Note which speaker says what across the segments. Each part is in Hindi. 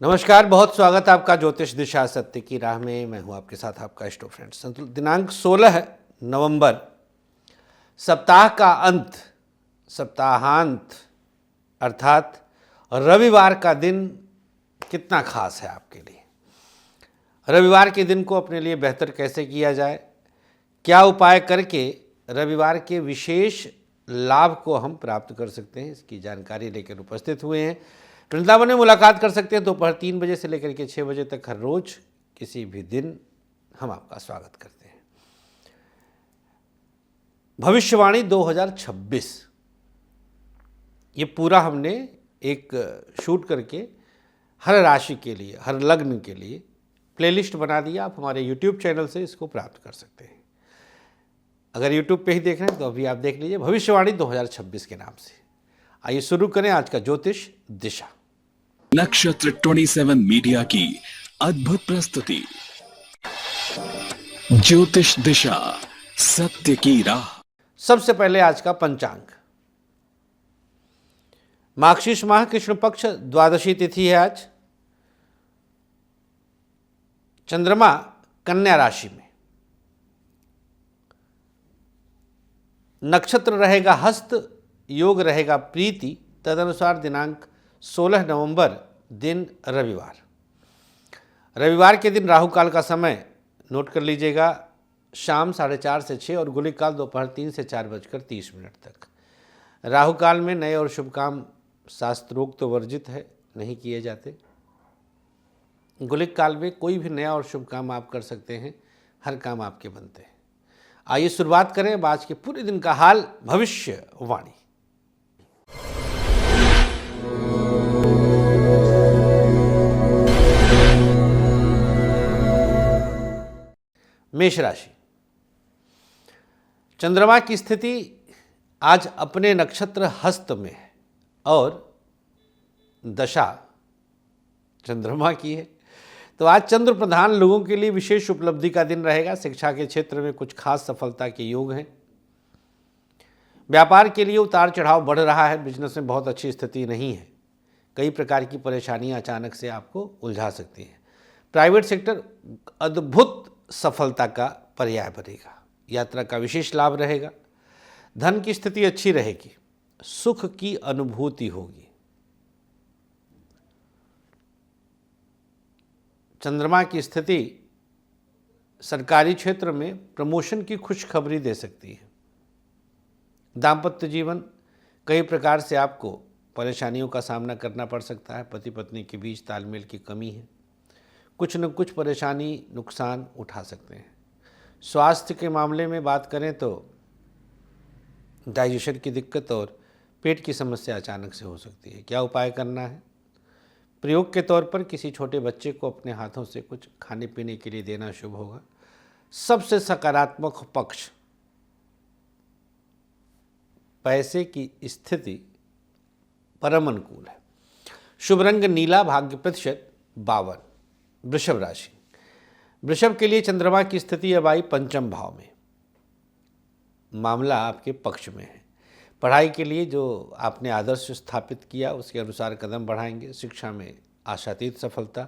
Speaker 1: नमस्कार, बहुत स्वागत है आपका ज्योतिष दिशा सत्य की राह में। मैं हूं आपके साथ आपका इष्ट फ्रेंड। दिनांक 16 नवंबर, सप्ताह का अंत, सप्ताहांत अर्थात रविवार का दिन कितना खास है आपके लिए। रविवार के दिन को अपने लिए बेहतर कैसे किया जाए, क्या उपाय करके रविवार के विशेष लाभ को हम प्राप्त कर सकते हैं, इसकी जानकारी लेकर उपस्थित हुए हैं। वृंदावन में मुलाकात कर सकते हैं दोपहर 3 बजे से लेकर के 6 बजे तक हर रोज किसी भी दिन हम आपका स्वागत करते हैं। भविष्यवाणी 2026 ये पूरा हमने एक शूट करके हर राशि के लिए, हर लग्न के लिए प्लेलिस्ट बना दिया। आप हमारे YouTube चैनल से इसको प्राप्त कर सकते हैं। अगर YouTube पे ही देख रहे हैं तो अभी आप देख लीजिए, भविष्यवाणी 2026 के नाम से। आइए शुरू करें आज का ज्योतिष दिशा।
Speaker 2: नक्षत्र 27 मीडिया की अद्भुत प्रस्तुति ज्योतिष दिशा सत्य की राह।
Speaker 1: सबसे पहले आज का पंचांग। मार्गशीर्ष माह कृष्ण पक्ष द्वादशी तिथि है आज। चंद्रमा कन्या राशि में, नक्षत्र रहेगा हस्त, योग रहेगा प्रीति। तदनुसार दिनांक 16 नवंबर, दिन रविवार। रविवार के दिन राहु काल का समय नोट कर लीजिएगा, शाम 4:30 से 6 और गुलिक काल दोपहर 3 से 4:30 तक। राहु काल में नए और शुभ काम शास्त्रोक्त तो वर्जित है, नहीं किए जाते। गुलिक काल में कोई भी नया और शुभ काम आप कर सकते हैं, हर काम आपके बनते हैं। आइए शुरुआत करें अब आज के पूरे दिन का हाल, भविष्यवाणी। मेष राशि। चंद्रमा की स्थिति आज अपने नक्षत्र हस्त में है और दशा चंद्रमा की है, तो आज चंद्र प्रधान लोगों के लिए विशेष उपलब्धि का दिन रहेगा। शिक्षा के क्षेत्र में कुछ खास सफलता के योग हैं। व्यापार के लिए उतार चढ़ाव बढ़ रहा है। बिजनेस में बहुत अच्छी स्थिति नहीं है। कई प्रकार की परेशानियां अचानक से आपको उलझा सकती हैं। प्राइवेट सेक्टर अद्भुत सफलता का पर्याय बनेगा। यात्रा का विशेष लाभ रहेगा। धन की स्थिति अच्छी रहेगी। सुख की अनुभूति होगी। चंद्रमा की स्थिति सरकारी क्षेत्र में प्रमोशन की खुशखबरी दे सकती है। दाम्पत्य जीवन कई प्रकार से आपको परेशानियों का सामना करना पड़ सकता है। पति पत्नी के बीच तालमेल की कमी है। कुछ न कुछ परेशानी, नुकसान उठा सकते हैं। स्वास्थ्य के मामले में बात करें तो डाइजेशन की दिक्कत और पेट की समस्या अचानक से हो सकती है। क्या उपाय करना है? प्रयोग के तौर पर किसी छोटे बच्चे को अपने हाथों से कुछ खाने पीने के लिए देना शुभ होगा। सबसे सकारात्मक पक्ष, पैसे की स्थिति परम अनुकूल है। शुभ रंग नीला, भाग्य प्रतिशत 52। वृषभ राशि। वृषभ के लिए चंद्रमा की स्थिति अब आई पंचम भाव में। मामला आपके पक्ष में है। पढ़ाई के लिए जो आपने आदर्श स्थापित किया उसके अनुसार कदम बढ़ाएंगे। शिक्षा में आशातीत सफलता।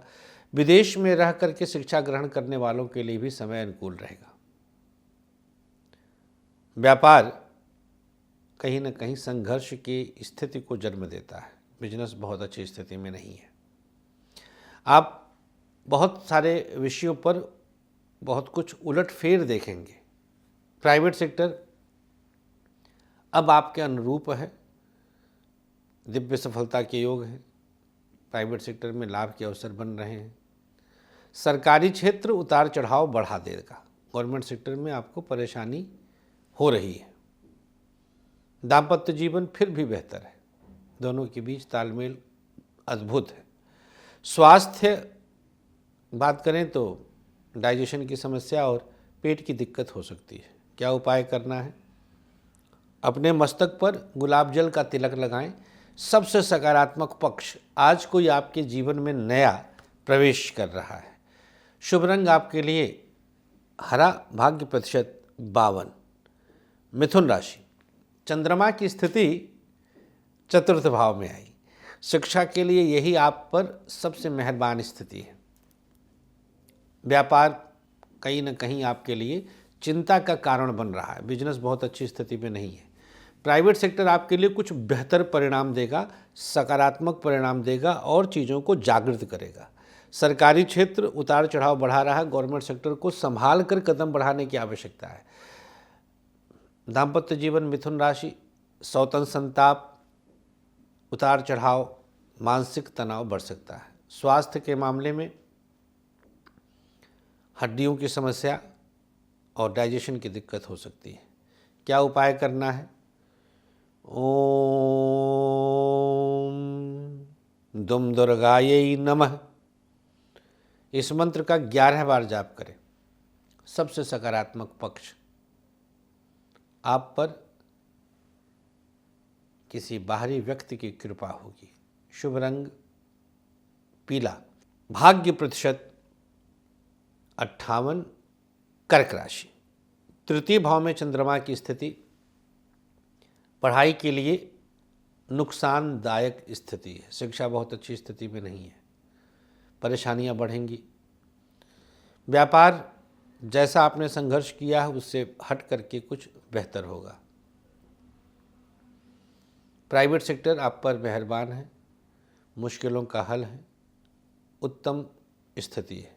Speaker 1: विदेश में रह करके शिक्षा ग्रहण करने वालों के लिए भी समय अनुकूल रहेगा। व्यापार कहीं न कहीं संघर्ष की स्थिति को जन्म देता है। बिजनेस बहुत अच्छी स्थिति में नहीं है। आप बहुत सारे विषयों पर बहुत कुछ उलटफेर देखेंगे। प्राइवेट सेक्टर अब आपके अनुरूप है। दिव्य सफलता के योग हैं। प्राइवेट सेक्टर में लाभ के अवसर बन रहे हैं। सरकारी क्षेत्र उतार चढ़ाव बढ़ा देगा। गवर्नमेंट सेक्टर में आपको परेशानी हो रही है। दाम्पत्य जीवन फिर भी बेहतर है। दोनों के बीच तालमेल अद्भुत है। स्वास्थ्य बात करें तो डाइजेशन की समस्या और पेट की दिक्कत हो सकती है। क्या उपाय करना है? अपने मस्तक पर गुलाब जल का तिलक लगाएं। सबसे सकारात्मक पक्ष, आज कोई आपके जीवन में नया प्रवेश कर रहा है। शुभ रंग आपके लिए हरा, भाग्य प्रतिशत 52। मिथुन राशि। चंद्रमा की स्थिति चतुर्थ भाव में आई शिक्षा के लिए यही आप पर सबसे मेहरबान स्थिति है। व्यापार कहीं ना कहीं आपके लिए चिंता का कारण बन रहा है। बिजनेस बहुत अच्छी स्थिति में नहीं है। प्राइवेट सेक्टर आपके लिए कुछ बेहतर परिणाम देगा, सकारात्मक परिणाम देगा और चीज़ों को जागृत करेगा। सरकारी क्षेत्र उतार चढ़ाव बढ़ा रहा है। गवर्नमेंट सेक्टर को संभाल कर कदम बढ़ाने की आवश्यकता है। दाम्पत्य जीवन मिथुन राशि, सौतन संताप, उतार चढ़ाव, मानसिक तनाव बढ़ सकता है। स्वास्थ्य के मामले में हड्डियों की समस्या और डाइजेशन की दिक्कत हो सकती है। क्या उपाय करना है? ओम दुम दुर्गायै नमः, इस मंत्र का 11 बार जाप करें। सबसे सकारात्मक पक्ष आप पर किसी बाहरी व्यक्ति की कृपा होगी। शुभ रंग पीला। भाग्य प्रतिशत 58। कर्क राशि, तृतीय भाव में चंद्रमा की स्थिति पढ़ाई के लिए नुकसानदायक स्थिति है। शिक्षा बहुत अच्छी स्थिति में नहीं है। परेशानियां बढ़ेंगी। व्यापार जैसा आपने संघर्ष किया है उससे हट करके कुछ बेहतर होगा। प्राइवेट सेक्टर आप पर मेहरबान है। मुश्किलों का हल है। उत्तम स्थिति है।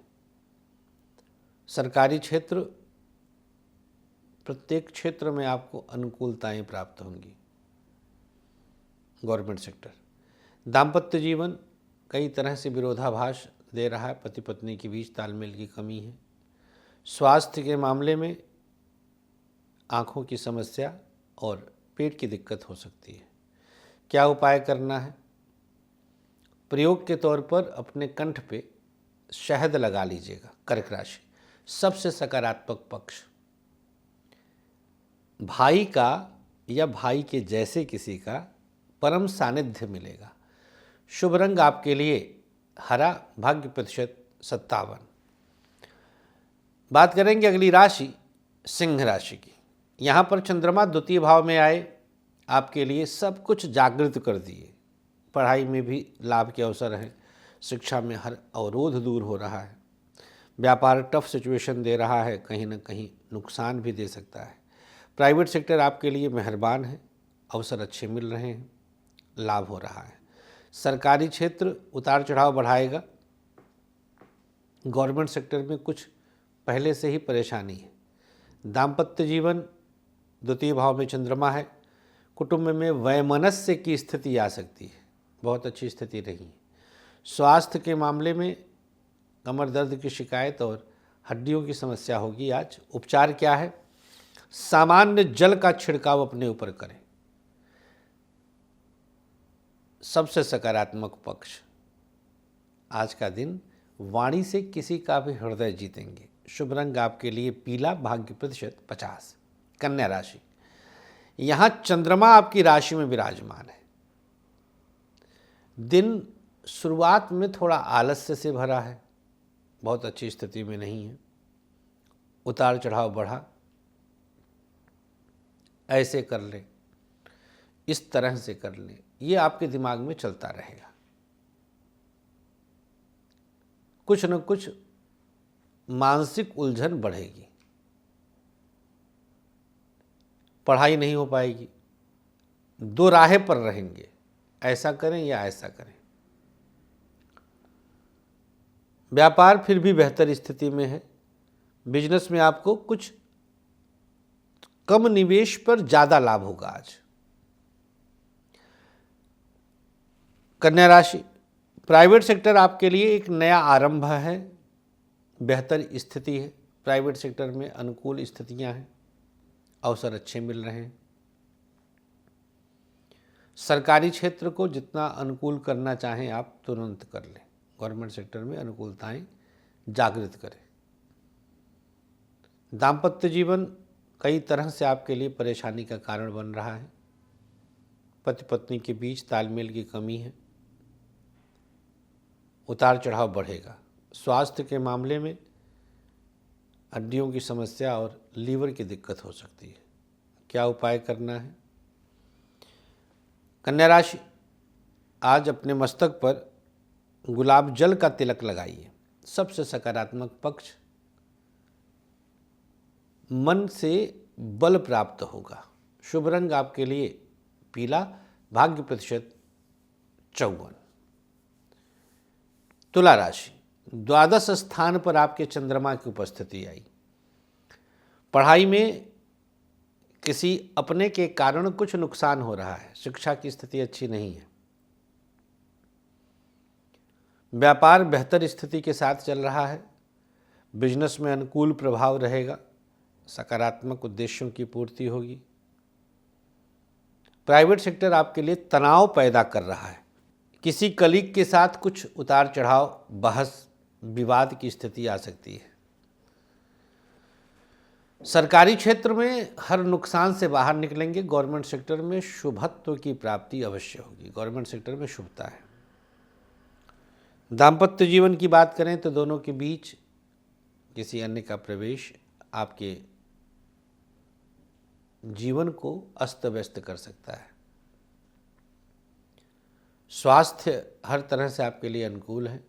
Speaker 1: सरकारी क्षेत्र, प्रत्येक क्षेत्र में आपको अनुकूलताएं प्राप्त होंगी। गवर्नमेंट सेक्टर, दाम्पत्य जीवन कई तरह से विरोधाभास दे रहा है। पति पत्नी के बीच तालमेल की कमी है। स्वास्थ्य के मामले में आँखों की समस्या और पेट की दिक्कत हो सकती है। क्या उपाय करना है? प्रयोग के तौर पर अपने कंठ पे शहद लगा लीजिएगा। कर्क राशि, सबसे सकारात्मक पक्ष भाई का या भाई के जैसे किसी का परम सानिध्य मिलेगा। शुभ रंग आपके लिए हरा। भाग्य प्रतिशत 57। बात करेंगे अगली राशि सिंह राशि की। यहाँ पर चंद्रमा द्वितीय भाव में आए आपके लिए सब कुछ जागृत कर दिए। पढ़ाई में भी लाभ के अवसर हैं। शिक्षा में हर अवरोध दूर हो रहा है। व्यापार टफ सिचुएशन दे रहा है, कहीं ना कहीं नुकसान भी दे सकता है। प्राइवेट सेक्टर आपके लिए मेहरबान है। अवसर अच्छे मिल रहे हैं। लाभ हो रहा है। सरकारी क्षेत्र उतार चढ़ाव बढ़ाएगा। गवर्नमेंट सेक्टर में कुछ पहले से ही परेशानी है। दाम्पत्य जीवन द्वितीय भाव में चंद्रमा है। कुटुंब में वैमनस्य की स्थिति आ सकती है। बहुत अच्छी स्थिति नहीं है। स्वास्थ्य के मामले में कमर दर्द की शिकायत और हड्डियों की समस्या होगी। आज उपचार क्या है? सामान्य जल का छिड़काव अपने ऊपर करें। सबसे सकारात्मक पक्ष आज का दिन वाणी से किसी का भी हृदय जीतेंगे। शुभ रंग आपके लिए पीला। भाग्य प्रतिशत 50। कन्या राशि, यहाँ चंद्रमा आपकी राशि में विराजमान है। दिन शुरुआत में थोड़ा आलस्य से भरा है। बहुत अच्छी स्थिति में नहीं है। उतार चढ़ाव बढ़ा। ऐसे कर लें, इस तरह से कर लें, ये आपके दिमाग में चलता रहेगा। कुछ न कुछ मानसिक उलझन बढ़ेगी। पढ़ाई नहीं हो पाएगी। दो राहे पर रहेंगे, ऐसा करें या ऐसा करें। व्यापार फिर भी बेहतर स्थिति में है। बिजनेस में आपको कुछ कम निवेश पर ज़्यादा लाभ होगा आज। कन्या राशि, प्राइवेट सेक्टर आपके लिए एक नया आरंभ है। बेहतर स्थिति है। प्राइवेट सेक्टर में अनुकूल स्थितियां हैं। अवसर अच्छे मिल रहे हैं। सरकारी क्षेत्र को जितना अनुकूल करना चाहें आप तुरंत कर लें। गवर्नमेंट सेक्टर में अनुकूलताएं जागृत करें। दाम्पत्य जीवन कई तरह से आपके लिए परेशानी का कारण बन रहा है। पति पत्नी के बीच तालमेल की कमी है। उतार चढ़ाव बढ़ेगा। स्वास्थ्य के मामले में हड्डियों की समस्या और लीवर की दिक्कत हो सकती है। क्या उपाय करना है? कन्या राशि, आज अपने मस्तक पर गुलाब जल का तिलक लगाइए। सबसे सकारात्मक पक्ष, मन से बल प्राप्त होगा। शुभ रंग आपके लिए पीला, भाग्य प्रतिशत 54। तुला राशि, द्वादश स्थान पर आपके चंद्रमा की उपस्थिति आई। पढ़ाई में किसी अपने के कारण कुछ नुकसान हो रहा है। शिक्षा की स्थिति अच्छी नहीं है। व्यापार बेहतर स्थिति के साथ चल रहा है। बिजनेस में अनुकूल प्रभाव रहेगा। सकारात्मक उद्देश्यों की पूर्ति होगी। प्राइवेट सेक्टर आपके लिए तनाव पैदा कर रहा है। किसी कलीग के साथ कुछ उतार चढ़ाव, बहस, विवाद की स्थिति आ सकती है। सरकारी क्षेत्र में हर नुकसान से बाहर निकलेंगे। गवर्नमेंट सेक्टर में शुभत्व की प्राप्ति अवश्य होगी। गवर्नमेंट सेक्टर में शुभता है। दाम्पत्य जीवन की बात करें तो दोनों के बीच किसी अन्य का प्रवेश आपके जीवन को अस्त व्यस्त कर सकता है। स्वास्थ्य हर तरह से आपके लिए अनुकूल है।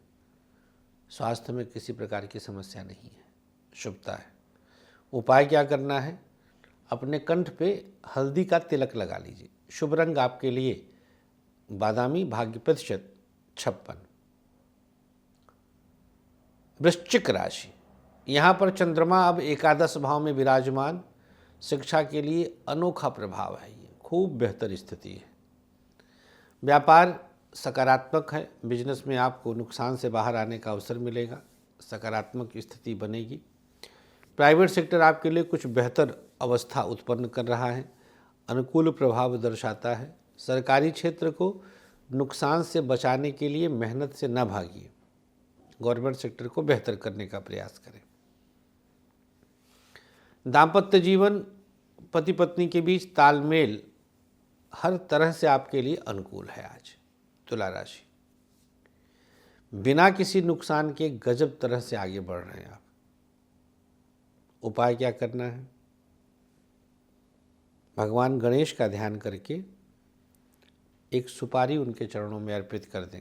Speaker 1: स्वास्थ्य में किसी प्रकार की समस्या नहीं है। शुभता है। उपाय क्या करना है? अपने कंठ पे हल्दी का तिलक लगा लीजिए। शुभ रंग आपके लिए बादामी, भाग्य प्रतिशत 56। वृश्चिक राशि, यहाँ पर चंद्रमा अब एकादश भाव में विराजमान। शिक्षा के लिए अनोखा प्रभाव है। ये खूब बेहतर स्थिति है। व्यापार सकारात्मक है। बिजनेस में आपको नुकसान से बाहर आने का अवसर मिलेगा। सकारात्मक स्थिति बनेगी। प्राइवेट सेक्टर आपके लिए कुछ बेहतर अवस्था उत्पन्न कर रहा है। अनुकूल प्रभाव दर्शाता है। सरकारी क्षेत्र को नुकसान से बचाने के लिए मेहनत से न भागिए। गवर्नमेंट सेक्टर को बेहतर करने का प्रयास करें। दाम्पत्य जीवन, पति पत्नी के बीच तालमेल हर तरह से आपके लिए अनुकूल है। आज तुला राशि, बिना किसी नुकसान के गजब तरह से आगे बढ़ रहे हैं आप। उपाय क्या करना है? भगवान गणेश का ध्यान करके एक सुपारी उनके चरणों में अर्पित कर दें।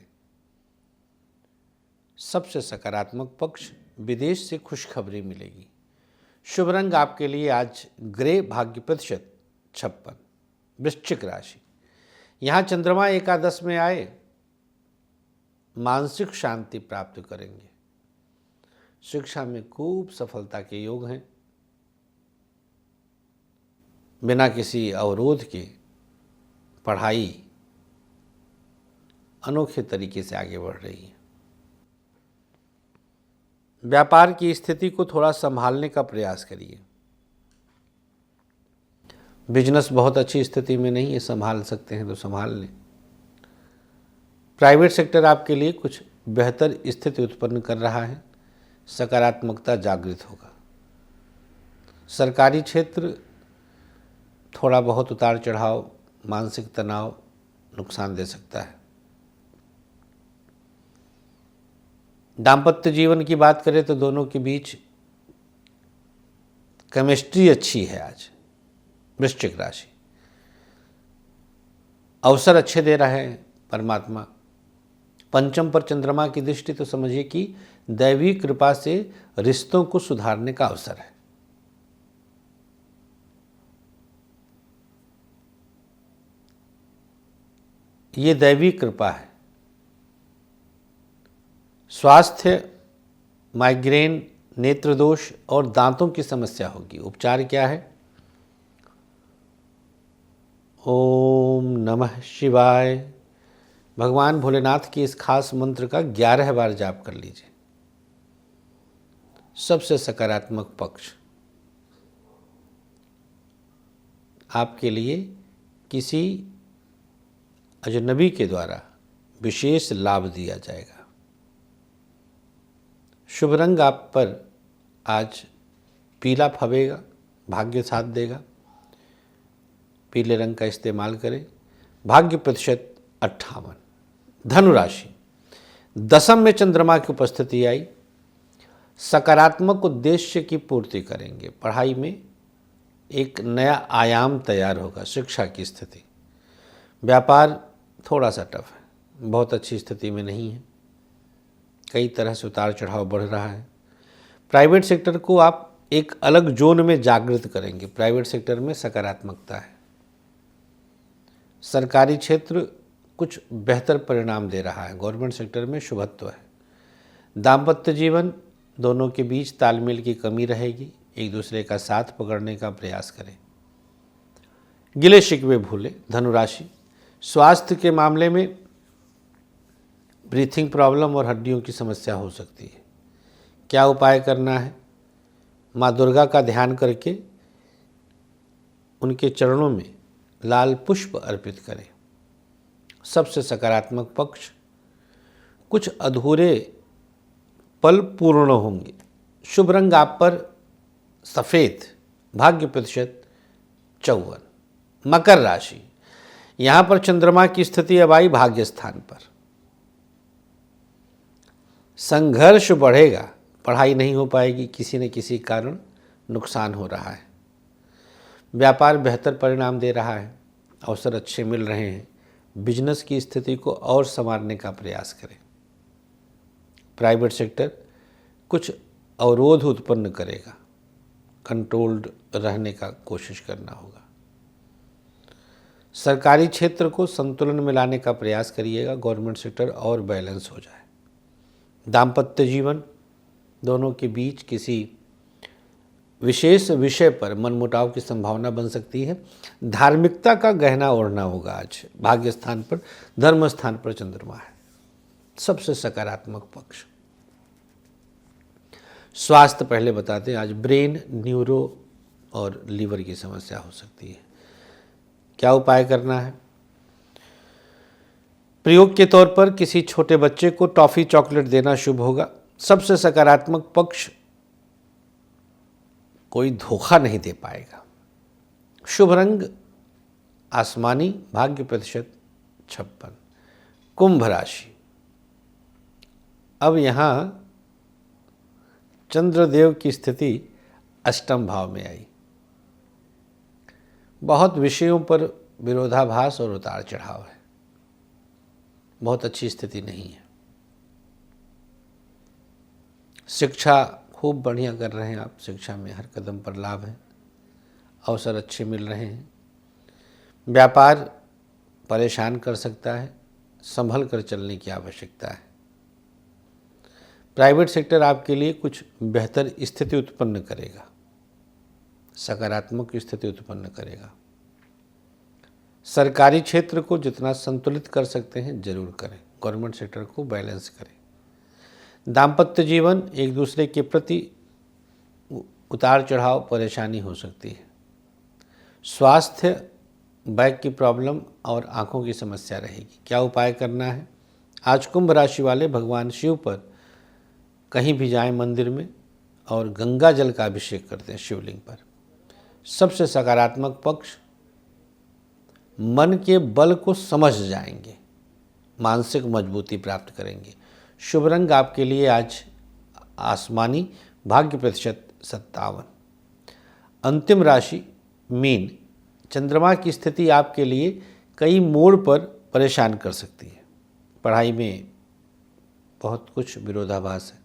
Speaker 1: सबसे सकारात्मक पक्ष, विदेश से खुशखबरी मिलेगी। शुभ रंग आपके लिए आज ग्रे, भाग्य प्रतिशत 56। वृश्चिक राशि, यहाँ चंद्रमा एकादश में आए, मानसिक शांति प्राप्त करेंगे। शिक्षा में खूब सफलता के योग हैं। बिना किसी अवरोध के पढ़ाई अनोखे तरीके से आगे बढ़ रही है। व्यापार की स्थिति को थोड़ा संभालने का प्रयास करिए। बिजनेस बहुत अच्छी स्थिति में नहीं है, संभाल सकते हैं तो संभाल लें। प्राइवेट सेक्टर आपके लिए कुछ बेहतर स्थिति उत्पन्न कर रहा है। सकारात्मकता जागृत होगा। सरकारी क्षेत्र थोड़ा बहुत उतार चढ़ाव, मानसिक तनाव नुकसान दे सकता है। दाम्पत्य जीवन की बात करें तो दोनों के बीच केमिस्ट्री अच्छी है। आज वृश्चिक राशि, अवसर अच्छे दे रहे हैं परमात्मा। पंचम पर चंद्रमा की दृष्टि, तो समझिए कि दैवी कृपा से रिश्तों को सुधारने का अवसर है। ये दैवी कृपा है। स्वास्थ्य, माइग्रेन, नेत्र दोष और दांतों की समस्या होगी। उपचार क्या है? ओम नमः शिवाय। भगवान भोलेनाथ के इस खास मंत्र का 11 बार जाप कर लीजिए। सबसे सकारात्मक पक्ष, आपके लिए किसी अजनबी के द्वारा विशेष लाभ दिया जाएगा। शुभ रंग आप पर आज पीला फबेगा, भाग्य साथ देगा। पीले रंग का इस्तेमाल करें। भाग्य प्रतिशत 58। धनु राशि, दशम में चंद्रमा की उपस्थिति आई। सकारात्मक उद्देश्य की पूर्ति करेंगे। पढ़ाई में एक नया आयाम तैयार होगा। शिक्षा की स्थिति, व्यापार थोड़ा सा टफ है। बहुत अच्छी स्थिति में नहीं है, कई तरह से उतार चढ़ाव बढ़ रहा है। प्राइवेट सेक्टर को आप एक अलग जोन में जागृत करेंगे। प्राइवेट सेक्टर में सकारात्मकता है। सरकारी क्षेत्र कुछ बेहतर परिणाम दे रहा है। गवर्नमेंट सेक्टर में शुभत्व है। दाम्पत्य जीवन, दोनों के बीच तालमेल की कमी रहेगी। एक दूसरे का साथ पकड़ने का प्रयास करें। गिले शिकवे भूलें। धनुराशि, स्वास्थ्य के मामले में ब्रीथिंग प्रॉब्लम और हड्डियों की समस्या हो सकती है। क्या उपाय करना है? माँ दुर्गा का ध्यान करके उनके चरणों में लाल पुष्प अर्पित करें। सबसे सकारात्मक पक्ष, कुछ अधूरे पल पूर्ण होंगे। शुभ रंग आप पर सफ़ेद। भाग्य प्रतिशत 54। मकर राशि, यहाँ पर चंद्रमा की स्थिति अब आई भाग्य स्थान पर। संघर्ष बढ़ेगा, पढ़ाई नहीं हो पाएगी, किसी न किसी कारण नुकसान हो रहा है। व्यापार बेहतर परिणाम दे रहा है, अवसर अच्छे मिल रहे हैं। बिजनेस की स्थिति को और संवारने का प्रयास करें। प्राइवेट सेक्टर कुछ अवरोध उत्पन्न करेगा, कंट्रोल्ड रहने का कोशिश करना होगा। सरकारी क्षेत्र को संतुलन में लाने का प्रयास करिएगा, गवर्नमेंट सेक्टर और बैलेंस हो जाए। दाम्पत्य जीवन, दोनों के बीच किसी विशेष विषय पर मनमुटाव की संभावना बन सकती है। धार्मिकता का गहना ओढ़ना होगा आज। भाग्य स्थान पर, धर्म स्थान पर चंद्रमा है। सबसे सकारात्मक पक्ष। स्वास्थ्य पहले बताते हैं। आज ब्रेन, न्यूरो और लीवर की समस्या हो सकती है। क्या उपाय करना है? प्रयोग के तौर पर किसी छोटे बच्चे को टॉफ़ी चॉकलेट देना शुभ होगा। सबसे सकारात्मक पक्ष, कोई धोखा नहीं दे पाएगा। शुभ रंग आसमानी। भाग्य प्रतिशत 56। कुंभ राशि, अब यहाँ चंद्रदेव की स्थिति अष्टम भाव में आई। बहुत विषयों पर विरोधाभास और उतार चढ़ाव है। बहुत अच्छी स्थिति नहीं है। शिक्षा खूब बढ़िया कर रहे हैं आप। शिक्षा में हर कदम पर लाभ है, अवसर अच्छे मिल रहे हैं। व्यापार परेशान कर सकता है, संभल कर चलने की आवश्यकता है। प्राइवेट सेक्टर आपके लिए कुछ बेहतर स्थिति उत्पन्न करेगा, सकारात्मक स्थिति उत्पन्न करेगा। सरकारी क्षेत्र को जितना संतुलित कर सकते हैं जरूर करें, गवर्नमेंट सेक्टर को बैलेंस करें। दाम्पत्य जीवन, एक दूसरे के प्रति उतार चढ़ाव, परेशानी हो सकती है। स्वास्थ्य, बैक की प्रॉब्लम और आंखों की समस्या रहेगी। क्या उपाय करना है? आज कुंभ राशि वाले भगवान शिव पर कहीं भी जाएं मंदिर में और गंगा जल का अभिषेक करते हैं शिवलिंग पर। सबसे सकारात्मक पक्ष, मन के बल को समझ जाएंगे, मानसिक मजबूती प्राप्त करेंगे। शुभ रंग आपके लिए आज आसमानी। भाग्य प्रतिशत 57। अंतिम राशि मीन। चंद्रमा की स्थिति आपके लिए कई मोड़ पर परेशान कर सकती है। पढ़ाई में बहुत कुछ विरोधाभास है।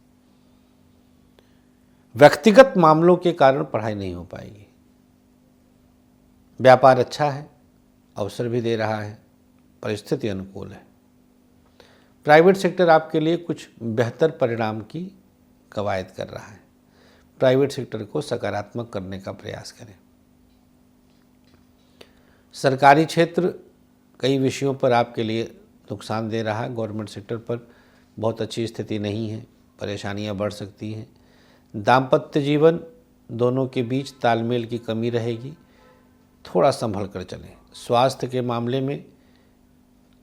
Speaker 1: व्यक्तिगत मामलों के कारण पढ़ाई नहीं हो पाएगी। व्यापार अच्छा है, अवसर भी दे रहा है, परिस्थिति अनुकूल है। प्राइवेट सेक्टर आपके लिए कुछ बेहतर परिणाम की कवायद कर रहा है। प्राइवेट सेक्टर को सकारात्मक करने का प्रयास करें। सरकारी क्षेत्र कई विषयों पर आपके लिए नुकसान दे रहा है। गवर्नमेंट सेक्टर पर बहुत अच्छी स्थिति नहीं है, परेशानियां बढ़ सकती हैं। दाम्पत्य जीवन, दोनों के बीच तालमेल की कमी रहेगी, थोड़ा संभल कर चलें। स्वास्थ्य के मामले में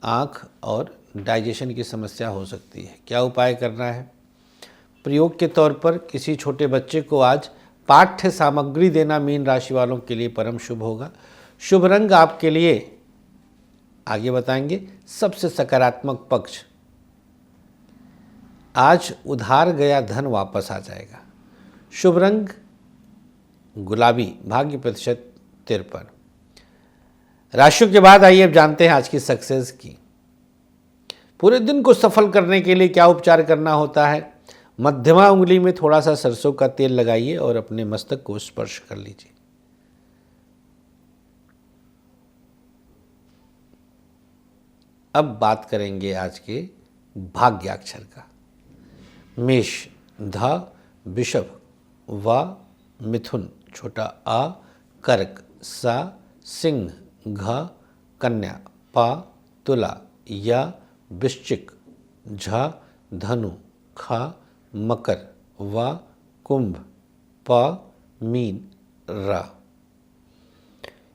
Speaker 1: आँख और डाइजेशन की समस्या हो सकती है। क्या उपाय करना है? प्रयोग के तौर पर किसी छोटे बच्चे को आज पाठ्य सामग्री देना मीन राशि वालों के लिए परम शुभ होगा। शुभ रंग आपके लिए आगे बताएंगे। सबसे सकारात्मक पक्ष, आज उधार गया धन वापस आ जाएगा। शुभ रंग गुलाबी। भाग्य प्रतिशत 53। राशियों के बाद आइए अब जानते हैं आज की सक्सेस की। पूरे दिन को सफल करने के लिए क्या उपचार करना होता है? मध्यमा उंगली में थोड़ा सा सरसों का तेल लगाइए और अपने मस्तक को स्पर्श कर लीजिए। अब बात करेंगे आज के भाग्याक्षर का। मेष, ध, वृषभ, व, मिथुन, छोटा आ, कर्क, सा, सिंह, घ, कन्या, पा, तुला, या, वृश्चिक, झ, धनु, ख, मकर, व, कुंभ, प, मीन, र।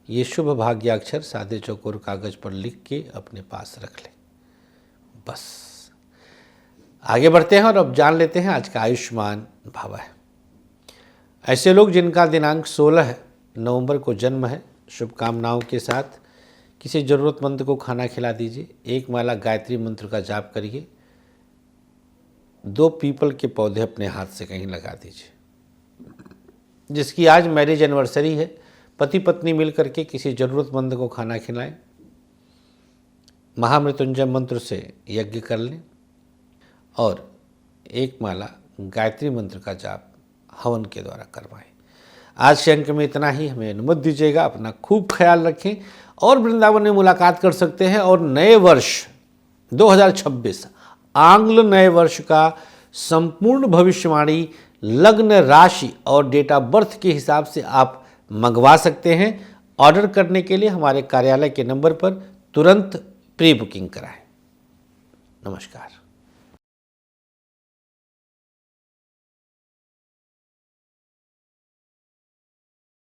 Speaker 1: ये शुभ भाग्याक्षर सादे चौकोर कागज पर लिख के अपने पास रख लें। बस आगे बढ़ते हैं और अब जान लेते हैं आज का आयुष्मान भव है। ऐसे लोग जिनका दिनांक 16 नवंबर को जन्म है, शुभकामनाओं के साथ किसी ज़रूरतमंद को खाना खिला दीजिए। एक माला गायत्री मंत्र का जाप करिए। 2 पीपल के पौधे अपने हाथ से कहीं लगा दीजिए। जिसकी आज मैरिज एनिवर्सरी है, पति पत्नी मिलकर के किसी ज़रूरतमंद को खाना खिलाएं। महामृत्युंजय मंत्र से यज्ञ कर लें और एक माला गायत्री मंत्र का जाप हवन के द्वारा करवाएं। आज के अंक में इतना ही। हमें अनुमति दीजिएगा। अपना खूब ख्याल रखें और वृंदावन में मुलाकात कर सकते हैं। और नए वर्ष 2026 आंग्ल नए वर्ष का संपूर्ण भविष्यवाणी लग्न, राशि और डेट ऑफ बर्थ के हिसाब से आप मंगवा सकते हैं। ऑर्डर करने के लिए हमारे कार्यालय के नंबर पर तुरंत प्री बुकिंग कराएं। नमस्कार।